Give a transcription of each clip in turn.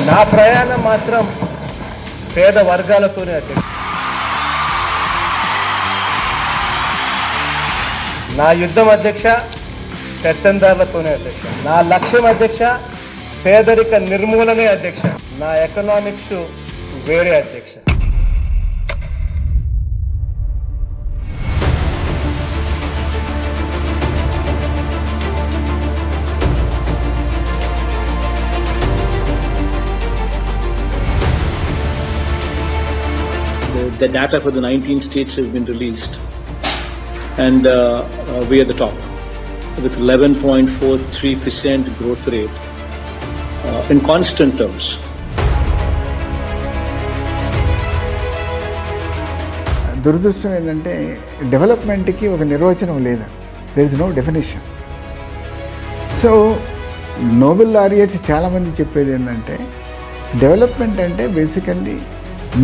నా ప్రయాణం మాత్రం పేద వర్గాలతోనే అధ్యక్ష. నా యుద్ధం అధ్యక్ష పెత్తందారులతోనే అధ్యక్ష. నా లక్ష్యం అధ్యక్ష పేదరిక నిర్మూలనే అధ్యక్ష. నా ఎకనామిక్స్ వేరే అధ్యక్ష. The data for the 19 states has been released, and we are the top with 11.43% growth rate in constant terms. దురదృష్టం ఏంటంటే డెవలప్మెంట్కి ఒక నిర్వచనం లేదు. There is no definition. So Nobel laureates చాలామంది చెప్పేది ఏంటంటే డెవలప్మెంట్ అంటే basically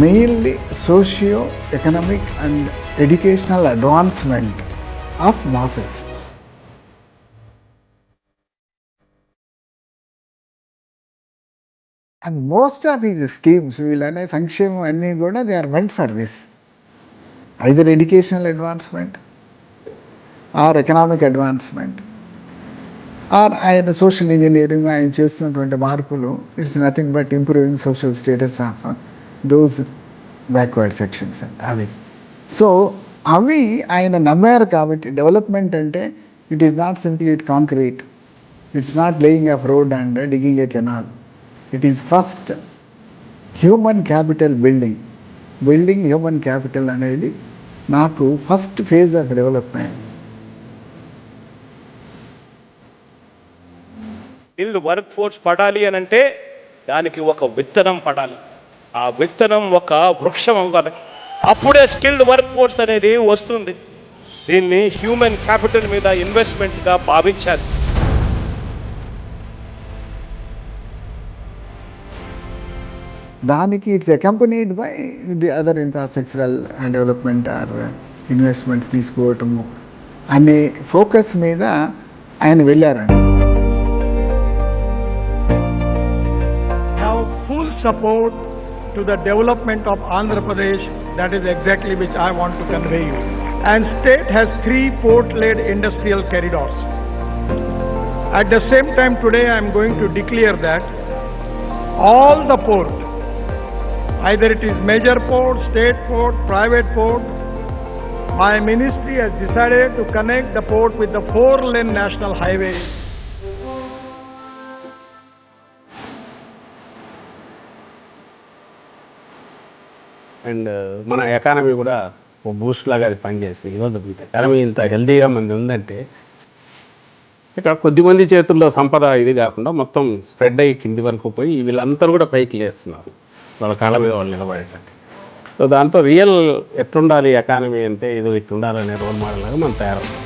mainly socio economic and educational advancement of masses. And most of these schemes వీళ్ళనే సంక్షేమం అన్నీ కూడా they are meant for this, either educational advancement or economic advancement or ఆయన social engineering ఆయన చేస్తున్నటువంటి మార్పులు it's nothing but improving social status of those backward sections అవి. So అవి ఆయన నమ్మారు కాబట్టి డెవలప్మెంట్ అంటే it is not simply it concrete, it's not laying of road and digging A canal. It is first human capital building human capital అనేది నాకు first phase of development. Skilled work force పడాలి అని అంటే దానికి ఒక విత్తనం పడాలి, ఆ విత్తనం ఒక వృక్షం అవ్వాలి, అప్పుడే స్కిల్డ్ వర్క్ ఫోర్స్ అనేది వస్తుంది. దీన్ని హ్యూమన్ క్యాపిటల్ మీద ఇన్వెస్ట్మెంట్గా భావించాలి. దానికి it's accompanied by the other infrastructural development or investments తీసుకోవటము అనే ఫోకస్ మీద ఆయన వెళ్ళారండి. Full support to the development of Andhra Pradesh. That is exactly which I want to convey you. And state has 3 port-led industrial corridors. At the same time, today I am going to declare that all the port, either it is major port, state port, private port, my ministry has decided to connect the port with the 4-lane national highway. And మన economy కూడా ఒక Boost లాగా అది పనిచేస్తుంది. ఈరోజు economy ఇంత హెల్తీగా మంది ఉందంటే ఇక్కడ కొద్దిమంది చేతుల్లో సంపద ఇది కాకుండా మొత్తం స్ప్రెడ్ అయ్యి కింది వరకు పోయి వీళ్ళందరూ కూడా పైకి లేస్తున్నారు వాళ్ళ కాళ్ళ మీద వాళ్ళు నిలబడేటట్టు. సో దాంతో రియల్ ఎట్లుండాలి ఎకానమీ అంటే ఇది ఇట్లుండాలనే రోల్ మోడల్ లాగా మనం తయారవుతాం.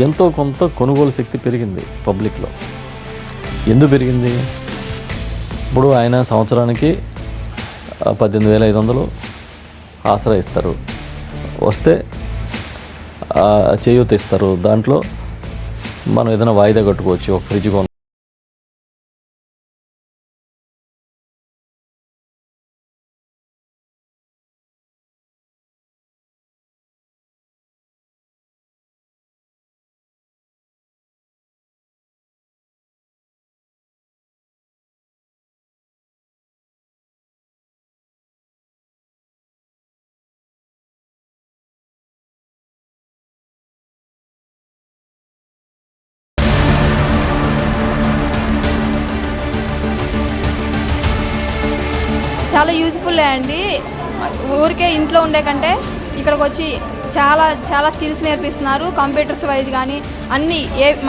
ఎంతో కొంత కొనుగోలు శక్తి పెరిగింది పబ్లిక్లో. ఎందుకు పెరిగింది? ఇప్పుడు ఆయన సంవత్సరానికి 18,500 ఆసరా ఇస్తారు, వస్తే చేయూత ఇస్తారు. దాంట్లో మనం ఏదైనా వాయిదా కట్టుకోవచ్చు, ఒక ఫ్రిడ్జ్ కొను. చాలా యూజ్ఫుల్ అండి. ఊరికే ఇంట్లో ఉండే కంటే ఇక్కడికి వచ్చి చాలా చాలా స్కిల్స్ నేర్పిస్తున్నారు. కంప్యూటర్స్ వైజ్ కానీ అన్నీ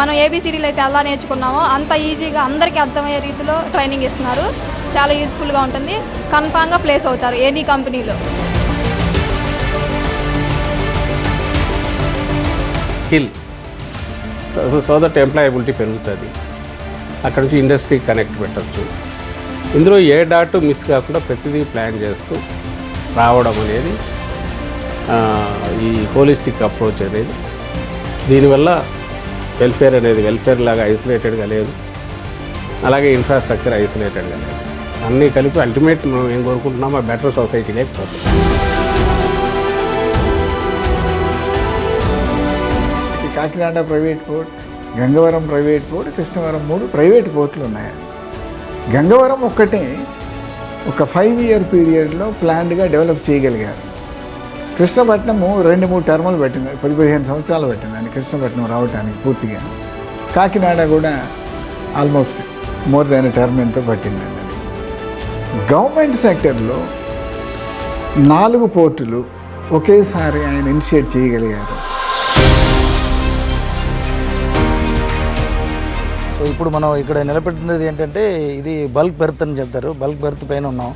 మనం ఏబిసిడీలు అయితే ఎలా నేర్చుకున్నామో అంత ఈజీగా అందరికీ అర్థమయ్యే రీతిలో ట్రైనింగ్ ఇస్తున్నారు. చాలా యూజ్ఫుల్గా ఉంటుంది. కన్ఫామ్గా ప్లేస్ అవుతారు ఎనీ కంపెనీలో. స్కిల్ సో దట్ ఎంప్లాయబిలిటీ పెరుగుతుంది. అక్కడ నుంచి ఇండస్ట్రీ కనెక్ట్ పెట్టచ్చు. ఇందులో ఏ డాట్ మిస్ కాకుండా ప్రతిదీ ప్లాన్ చేస్తూ రావడం అనేది ఈ హోలిస్టిక్ అప్రోచ్ అనేది. దీనివల్ల వెల్ఫేర్ అనేది వెల్ఫేర్ లాగా ఐసోలేటెడ్గా లేదు, అలాగే ఇన్ఫ్రాస్ట్రక్చర్ ఐసోలేటెడ్గా లేదు. అన్నీ కలిపి అల్టిమేట్ మనం ఏం కోరుకుంటున్నామో బెటర్ సొసైటీ లేకపోతే. Kakinada private port, Gangavaram private port, Krishnavaram 3 private పోర్టులు ఉన్నాయి. గంగవరం ఒక్కటే ఒక 5-year పీరియడ్లో ప్లాన్డ్గా డెవలప్ చేయగలిగారు. కృష్ణపట్నము 2-3 టర్ములు పెట్టింది, 10-15 సంవత్సరాలు పెట్టిందండి కృష్ణపట్నం రావడానికి పూర్తిగా. కాకినాడ కూడా ఆల్మోస్ట్ మోర్ దాన్ టర్మ్ ఎంతో పట్టిందండి. అది గవర్నమెంట్ సెక్టర్లో 4 పోర్టులు ఒకేసారి ఆయన ఇనిషియేట్ చేయగలిగారు. సో ఇప్పుడు మనం ఇక్కడ నిలబెట్టినది ఏంటంటే ఇది బల్క్ బెర్త్ అని చెప్తారు. బల్క్ బెర్త్ పైన ఉన్నాం.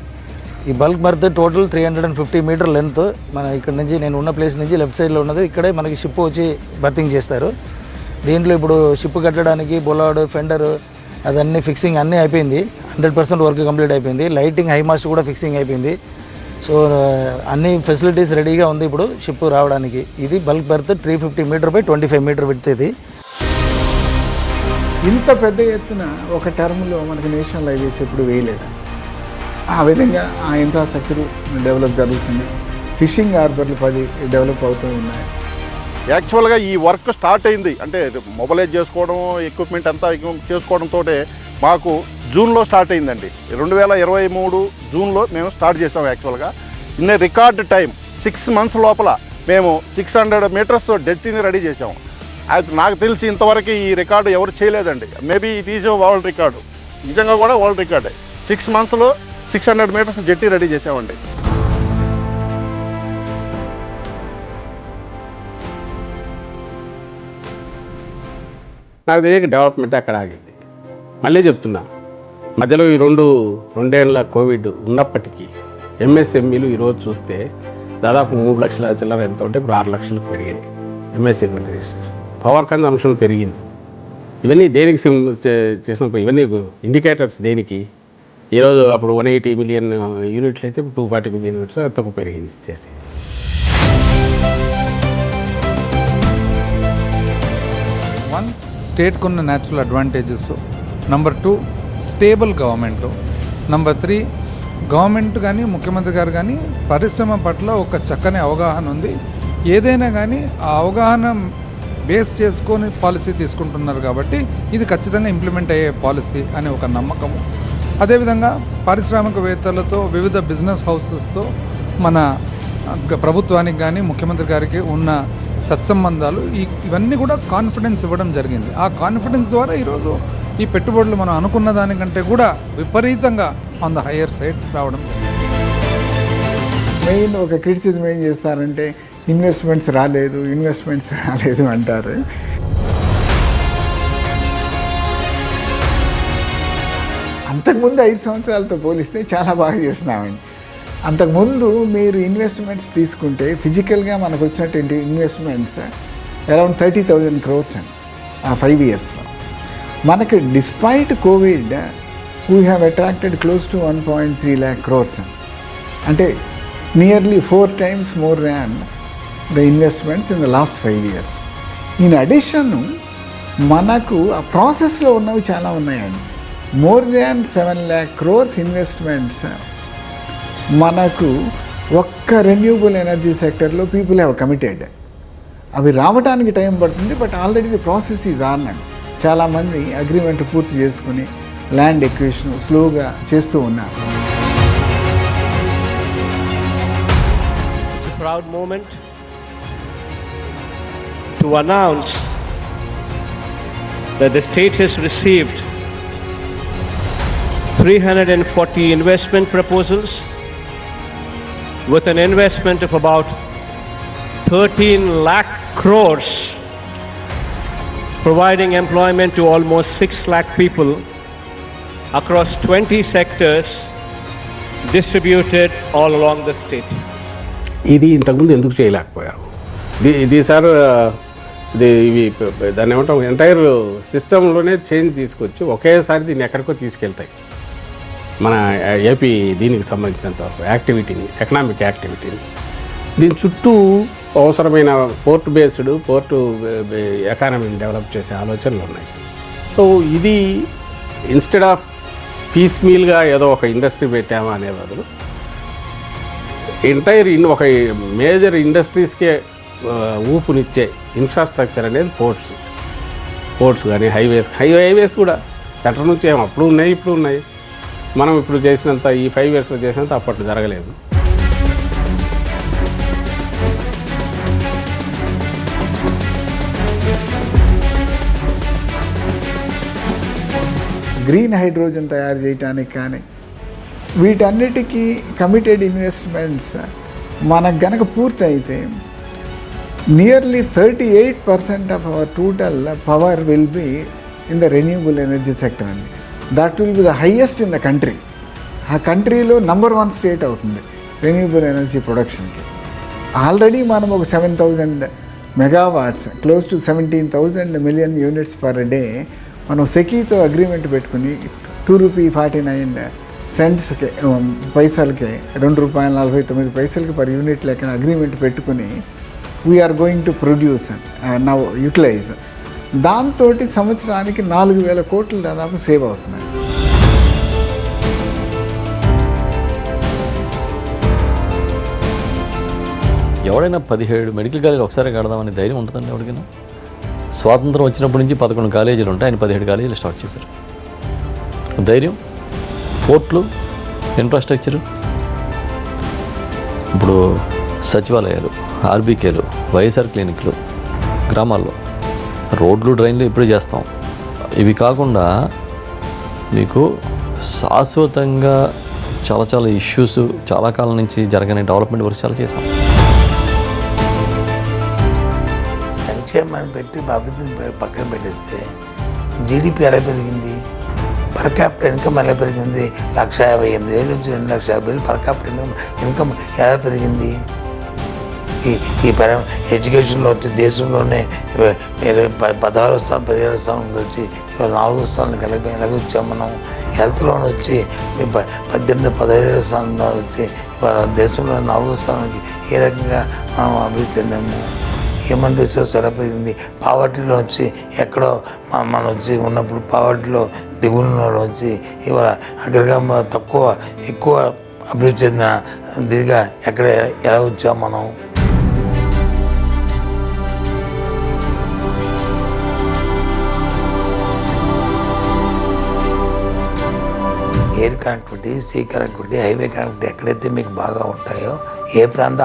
ఈ bulk berth total 350 meter length. మన ఇక్కడ నుంచి నేను ఉన్న ప్లేస్ నుంచి లెఫ్ట్ సైడ్లో ఉన్నది. ఇక్కడే మనకి షిప్ వచ్చి బర్తింగ్ చేస్తారు. దీంట్లో ఇప్పుడు షిప్ కట్టడానికి బొలాడ్, ఫెండర్ అదన్నీ ఫిక్సింగ్ అన్నీ అయిపోయింది. 100% వర్క్ కంప్లీట్ అయిపోయింది. లైటింగ్, హైమాస్ట్ కూడా ఫిక్సింగ్ అయిపోయింది. సో అన్ని ఫెసిలిటీస్ రెడీగా ఉంది ఇప్పుడు షిప్ రావడానికి. ఇది bulk berth 350 meter by 25 meter width. ఇది ఇంత పెద్ద ఎత్తున ఒక టర్మ్లో మనకి నేషనల్ హైవేస్ ఎప్పుడు వేయలేదు. ఆ విధంగా ఆ ఇన్ఫ్రాస్ట్రక్చర్ డెవలప్ జరుగుతుంది. ఫిషింగ్ హార్బర్లు 10 డెవలప్ అవుతూ ఉన్నాయి. యాక్చువల్గా ఈ వర్క్ స్టార్ట్ అయింది అంటే మొబైలైజ్ చేసుకోవడం, ఎక్విప్మెంట్ అంతా చేసుకోవడంతో మాకు జూన్లో స్టార్ట్ అయిందండి. 2023 జూన్లో మేము స్టార్ట్ చేసాం. యాక్చువల్గా ఇన్ రికార్డ్ టైం 6 months లోపల మేము 600 meters డెప్త్ని రెడీ చేసాము. అది నాకు తెలిసి ఇంతవరకు ఈ రికార్డు ఎవరు చేయలేదండి. Maybe it is world record, నిజంగా కూడా వరల్డ్ రికార్డే. 6 monthsలో 600 meters జెట్టి రెడీ చేసామండి. నాకు తెలియక డెవలప్మెంట్ అక్కడ ఆగింది. మళ్ళీ చెప్తున్నా, మధ్యలో ఈ రెండేళ్ల కోవిడ్ ఉన్నప్పటికీ ఎంఎస్ఎంఈలు ఈరోజు చూస్తే దాదాపు 3 లక్షల చిల్లర ఎంత ఉంటే ఇప్పుడు 6 లక్షలకు పెరిగింది. ఎంఎస్ఎంఈ రిజిస్ట్రేషన్, పవర్ కన్జంప్షన్ పెరిగింది. ఇవన్నీ దేనికి చేసినప్పుడు ఇవన్నీ ఇండికేటర్స్ దేనికి? ఈరోజు అప్పుడు 180 million యూనిట్లు అయితే ఇప్పుడు 240 million యూనిట్స్ తక్కువ పెరిగింది చేసి. వన్, స్టేట్కు ఉన్న natural advantages. Number 2, stable government. Number 3, government కానీ ముఖ్యమంత్రి గారు కానీ పరిశ్రమ పట్ల ఒక చక్కని అవగాహన ఉంది. ఏదైనా కానీ ఆ అవగాహన బేస్ చేసుకొని పాలసీ తీసుకుంటున్నారు కాబట్టి ఇది ఖచ్చితంగా ఇంప్లిమెంట్ అయ్యే పాలసీ అనే ఒక నమ్మకము. అదేవిధంగా పారిశ్రామికవేత్తలతో, వివిధ బిజినెస్ హౌసెస్తో మన ప్రభుత్వానికి కానీ ముఖ్యమంత్రి గారికి ఉన్న సత్సంబంధాలు ఇవన్నీ కూడా కాన్ఫిడెన్స్ ఇవ్వడం జరిగింది. ఆ కాన్ఫిడెన్స్ ద్వారా ఈరోజు ఈ పెట్టుబడులు మనం అనుకున్న దానికంటే కూడా విపరీతంగా ఆన్ ద హయ్యర్ సైడ్ రావడం జరిగింది. మెయిన్ ఒక క్రిటిసిజం ఏం చేస్తారంటే ఇన్వెస్ట్మెంట్స్ రాలేదు అంటారు. అంతకుముందు 5 సంవత్సరాలతో పోలిస్తే చాలా బాగా చేస్తున్నామండి. అంతకుముందు మీరు ఇన్వెస్ట్మెంట్స్ తీసుకుంటే ఫిజికల్గా మనకు వచ్చినటువంటి ఇన్వెస్ట్మెంట్స్ అరౌండ్ 30,000 crores అండి ఆ 5 yearsలో. మనకి despite Covid we have attracted close to 1.3 lakh crores అండి. అంటే nearly 4 times more than the investments in the last 5 years. In addition, మనకు ఆ ప్రాసెస్లో ఉన్నవి చాలా ఉన్నాయండి. More than 7 lakh crores investments మనకు ఒక్క రెన్యూబుల్ ఎనర్జీ సెక్టర్లో పీపుల్ హ్యావ్ కమిటెడ్. అవి రావడానికి టైం పడుతుంది, but already the process is on అండి. చాలామంది అగ్రిమెంట్ పూర్తి చేసుకుని ల్యాండ్ ఎక్విజిషన్ స్లోగా చేస్తూ ఉన్నారు. Proud moment to announce that the state has received 340 investment proposals with an investment of about 13 lakh crores, providing employment to almost 6 lakh people across 20 sectors distributed all along the state. ఇది ఇంతకుముందు ఎందుకు చేయలేకపోయారు? ఇది sir ఇవి దాన్ని ఏమంటాం, entire సిస్టంలోనే change తీసుకొచ్చి ఒకేసారి దీన్ని ఎక్కడికో తీసుకెళ్తాయి. మన ఏపీ దీనికి సంబంధించినంత వరకు యాక్టివిటీని, ఎకనామిక్ యాక్టివిటీని దీని చుట్టూ అవసరమైన పోర్ట్ బేస్డ్ ఎకానమీని డెవలప్ చేసే ఆలోచనలు ఉన్నాయి. సో ఇది ఇన్స్టెడ్ ఆఫ్ పీస్ మీల్గా ఏదో ఒక ఇండస్ట్రీ పెట్టామా అనే బదులు ఒక మేజర్ ఇండస్ట్రీస్కే ఊపునిచ్చే ఇన్ఫ్రాస్ట్రక్చర్ అనేది పోర్ట్స్ కానీ హైవేస్ కూడా సెంటర్ నుంచి అప్పుడు ఉన్నాయి, ఇప్పుడు ఉన్నాయి. మనం ఇప్పుడు చేసినంత ఈ 5 yearsలో చేసినంత అప్పట్లో జరగలేదు. గ్రీన్ హైడ్రోజన్ తయారు చేయడానికి కానీ వీటన్నిటికీ కమిటెడ్ ఇన్వెస్ట్మెంట్స్ మనకు గనక పూర్తి అయితే nearly 38% of our total power will be in the renewable energy sector అండి. That will be the highest in the country. ఆ కంట్రీలో నంబర్ 1 స్టేట్ అవుతుంది రెన్యూబుల్ ఎనర్జీ ప్రొడక్షన్కి. ఆల్రెడీ మనం ఒక 7,000 megawatts close to 17,000 million units per day మనం సెకీతో agreement పెట్టుకుని ₹2.49 పైసలకి ₹2.49 పర్ యూనిట్ లెక్కన అగ్రిమెంట్ పెట్టుకుని we're going to produce now utilize. దాంతో సంవత్సరానికి 4,000 కోట్లు దాదాపు సేవ్ అవుతున్నాయి. ఎవడైనా 17 మెడికల్ కాలేజీలు ఒకసారి కడదామని ధైర్యం ఉంటుందండి ఎవరికైనా? స్వాతంత్రం వచ్చినప్పటి నుంచి 11 కాలేజీలు ఉంటాయి, ఆయన 17 కాలేజీలు స్టార్ట్ చేశారు. ధైర్యం, పోర్ట్లు, ఇన్ఫ్రాస్ట్రక్చరు, ఇప్పుడు సచివాలయాలు, ఆర్బీకేలు, వైఎస్ఆర్ క్లినిక్లు, గ్రామాల్లో రోడ్లు, డ్రైన్లు ఇప్పుడు చేస్తాం. ఇవి కాకుండా మీకు శాశ్వతంగా చాలా ఇష్యూస్ చాలా కాలం నుంచి జరగని డెవలప్మెంట్ వర్క్ చాలా చేసాం. సంక్షేమాన్ని పెట్టి అభివృద్ధిని పక్కన పెట్టేస్తే జీడిపి ఎలా పెరిగింది, పర్ క్యాపిటల్ ఇన్కమ్ ఎలా పెరిగింది? 1,58,000 నుంచి 2,50,000 పర్ క్యాపిటల్ ఇన్కమ్ ఎలా పెరిగింది? ఈ ఎడ్యుకేషన్లో వచ్చి దేశంలోనే 16వ స్థానం 17వ స్థానం వచ్చి ఇవాళ 4వ స్థానానికి ఎలాగ వచ్చాం మనం. హెల్త్లో వచ్చి 18-15వ స్థానంలో వచ్చి ఇవాళ దేశంలో 4వ స్థానానికి ఏ రకంగా మనం అభివృద్ధి చెందాము? ఏమని రిసోర్స్ ఎలా పెరిగింది? పావర్టీలో వచ్చి ఎక్కడో మనం వచ్చి ఉన్నప్పుడు పావర్టీలో దిగుల్లో వచ్చి ఇవాళ అగ్రగా ఎక్కువ అభివృద్ధి చెందిన దీనిగా ఎక్కడ ఎలా వచ్చాం మనం? Air connectivity, sea connectivity, highway connectivity ఎక్కడైతే మీకు బాగా ఉంటాయో ఆ ప్రాంతం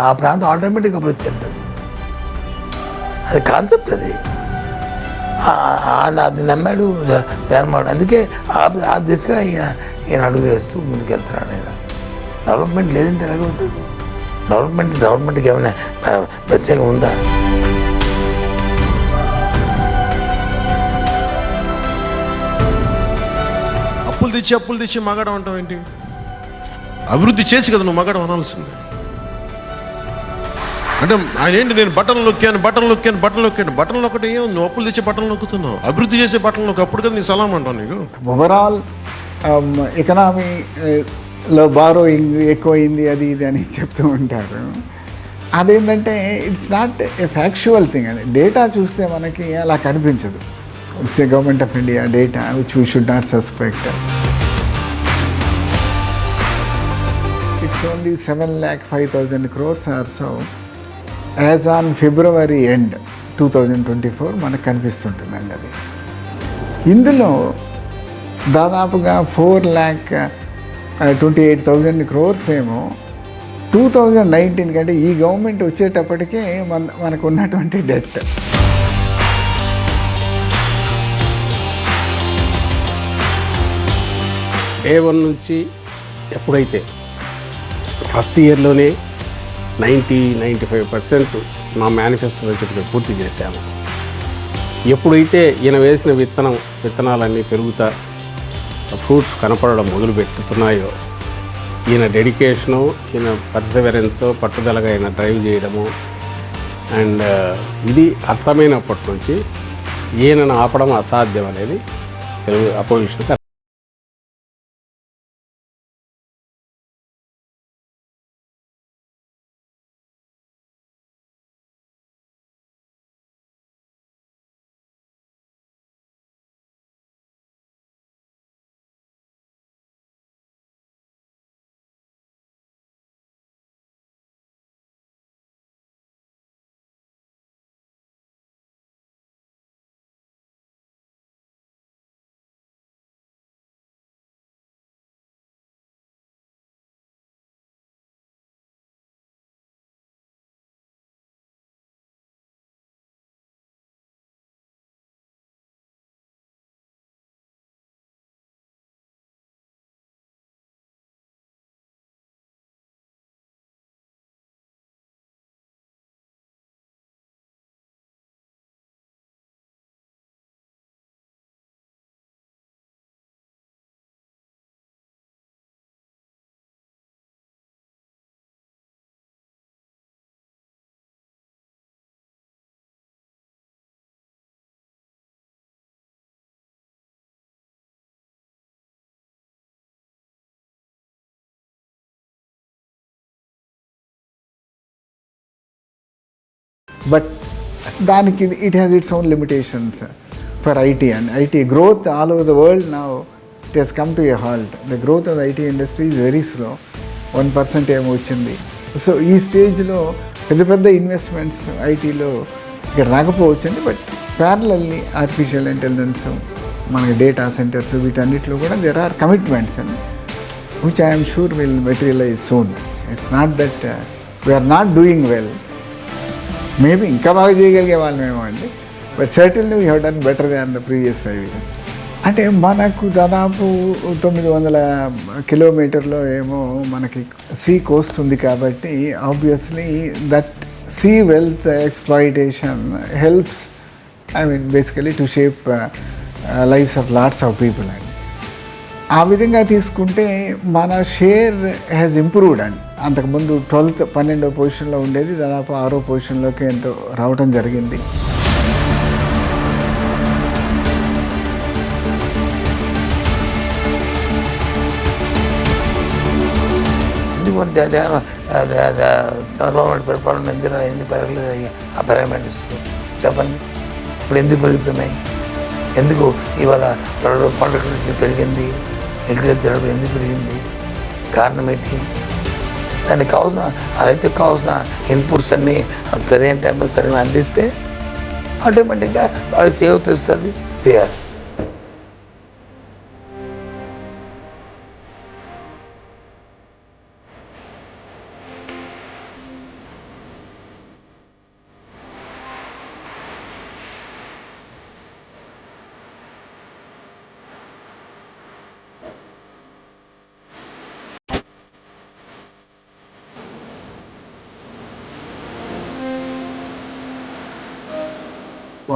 ఆటోమేటిక్గా అభివృద్ధి చెందుతుంది. అది కాన్సెప్ట్, అది నమ్మాడు జగన్మోహన్. అందుకే ఆ దిశగా ఈయన అడుగు వేస్తూ ముందుకెళ్తున్నాడు. ఆయన డెవలప్మెంట్ లేదంటే ఎలాగవుతుంది? డెవలప్మెంట్కి ఏమైనా ప్రత్యేకం ఉందా? అప్పులు తెచ్చి మగాడం అంటావు ఏంటి? అభివృద్ధి చేసి కదా నువ్వు మగాడం అనాల్సింది. అంటే ఆయన ఏంటి, నేను బట్టలు నొక్కాను బట్టలు నొక్కటి ఏం? నువ్వు అప్పులు తెచ్చే బట్టలు నొక్కుతున్నావు, అభివృద్ధి చేసే బట్టలు నొక్కు. అప్పుడు కదా నీ సలాం అంటావు. నీకు ఓవరాల్ ఎకనామీలో బారోయింగ్ ఎక్కువైంది అది ఇది అని చెప్తూ ఉంటారు. అదేంటంటే it's not a factual thing అండి. డేటా చూస్తే మనకి అలా కనిపించదు. It's a government of India data which we should not suspect. ఇట్స్ ఓన్లీ 7,05,000 crores or so as on February end 2024 మనకు కనిపిస్తుంటుందండి. అది ఇందులో దాదాపుగా 4,28,000 crores ఏమో 2019 కంటే ఈ గవర్నమెంట్ వచ్చేటప్పటికే మనకు ఉన్నటువంటి డెట్. Day 1 నుంచి ఎప్పుడైతే ఫస్ట్ ఇయర్లోనే 90-95% మా మేనిఫెస్టోలో చెప్పి పూర్తి చేశాము. ఎప్పుడైతే ఈయన వేసిన విత్తనాలన్నీ పెరుగుతా ఫ్రూట్స్ కనపడడం మొదలుపెట్టుతున్నాయో, ఈయన డెడికేషను, ఈయన పర్సెవరెన్సు, పట్టుదలగా ఈయన డ్రైవ్ చేయడము అండ్ ఇది అర్థమైనప్పటి నుంచి ఈయనను ఆపడం అసాధ్యం అనేది అపోజిషన్ బట్ దానికి it has its own limitations for IT and IT growth all over the world now it has come to A halt. The growth of IT industry is very slow, 1% ఏమో వచ్చింది. So ఈ స్టేజ్లో పెద్ద పెద్ద investments ఐటీలో ఇక్కడ రాకపోవచ్చండి. But parallelly artificial intelligence, మనకి డేటా సెంటర్స్, వీటన్నిటిలో కూడా there are commitments and which I'm sure will materialise soon. It's not that we're not doing well, maybe ఇంకా బాగా చేయగలిగే వాళ్ళమేమో అండి. But certainly we have done better than the previous 5 years. అంటే మనకు దాదాపు 900 కిలోమీటర్లో ఏమో మనకి సీ కోస్ట్ ఉంది కాబట్టి obviously that sea wealth exploitation helps, I mean basically to shape lives of lots of people అండి. ఆ విధంగా తీసుకుంటే మన షేర్ హ్యాస్ ఇంప్రూవ్డ్ అండి. అంతకుముందు 12వ పొజిషన్లో ఉండేది, దాదాపు 6వ పొజిషన్లోకి ఎంతో రావడం జరిగింది. ఎందుకు మరి చంద్రబాబు నాయుడు పరిపాలన ఎందుకు పెరగలేదు? ఆ పారామీటర్స్ చెప్పండి. ఇప్పుడు ఎందుకు పెరుగుతున్నాయి? ఎందుకు ఇవాళ పంటలు పెరిగింది? అగ్రికల్చర్ ఎందుకు పెరిగింది? కారణం ఏంటి? దానికి కావాల్సిన రైతుకు కావాల్సిన ఇన్పుట్స్ అన్నీ సరైన టైంలో సరైన అందిస్తే ఆటోమేటిక్గా వాళ్ళు చేస్తుంది చేయాలి.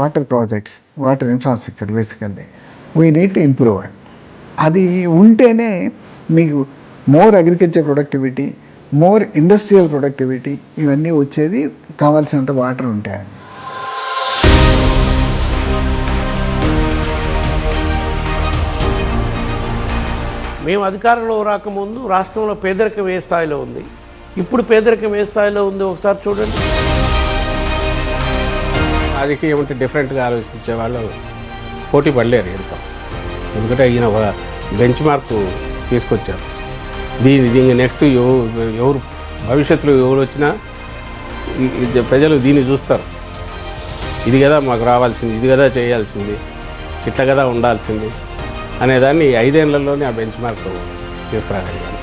Water projects, water infrastructure basically we need to improve. అది ఉంటేనే మీకు more agriculture productivity, more industrial productivity ఇవన్నీ వచ్చేది కావాల్సినంత వాటర్ ఉంటాయండి. మేము అధికారంలో రాకముందు రాష్ట్రంలో పేదరికం ఏ స్థాయిలో ఉంది, ఇప్పుడు పేదరికం ఏ స్థాయిలో ఉంది ఒకసారి చూడండి. రాజకీయం అంటే డిఫరెంట్గా ఆలోచించే వాళ్ళు పోటీ పడలేరు ఎంత, ఎందుకంటే ఈయన ఒక బెంచ్ మార్క్ తీసుకొచ్చారు. దీన్ని నెక్స్ట్ ఎవరు భవిష్యత్తులో ఎవరు వచ్చినా ప్రజలు దీన్ని చూస్తారు. ఇది కదా మాకు రావాల్సింది, ఇది కదా చేయాల్సింది, ఇట్లా కదా ఉండాల్సింది అనేదాన్ని 5 ఏళ్లలోనే ఆ బెంచ్ మార్క్ తీసుకురాగలిగాను.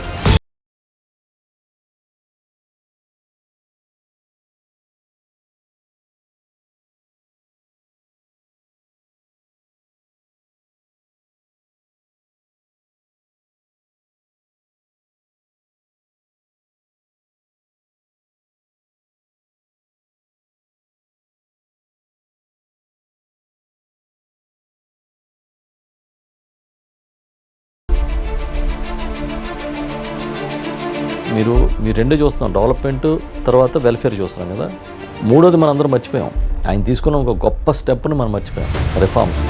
మీరు రెండే చూస్తున్నాం, డెవలప్మెంట్ తర్వాత వెల్ఫేర్ చూస్తున్నాం కదా. మూడోది మనం అందరం మర్చిపోయాం, ఆయన తీసుకున్న ఒక గొప్ప స్టెప్ని మనం మర్చిపోయాం, రిఫార్మ్స్.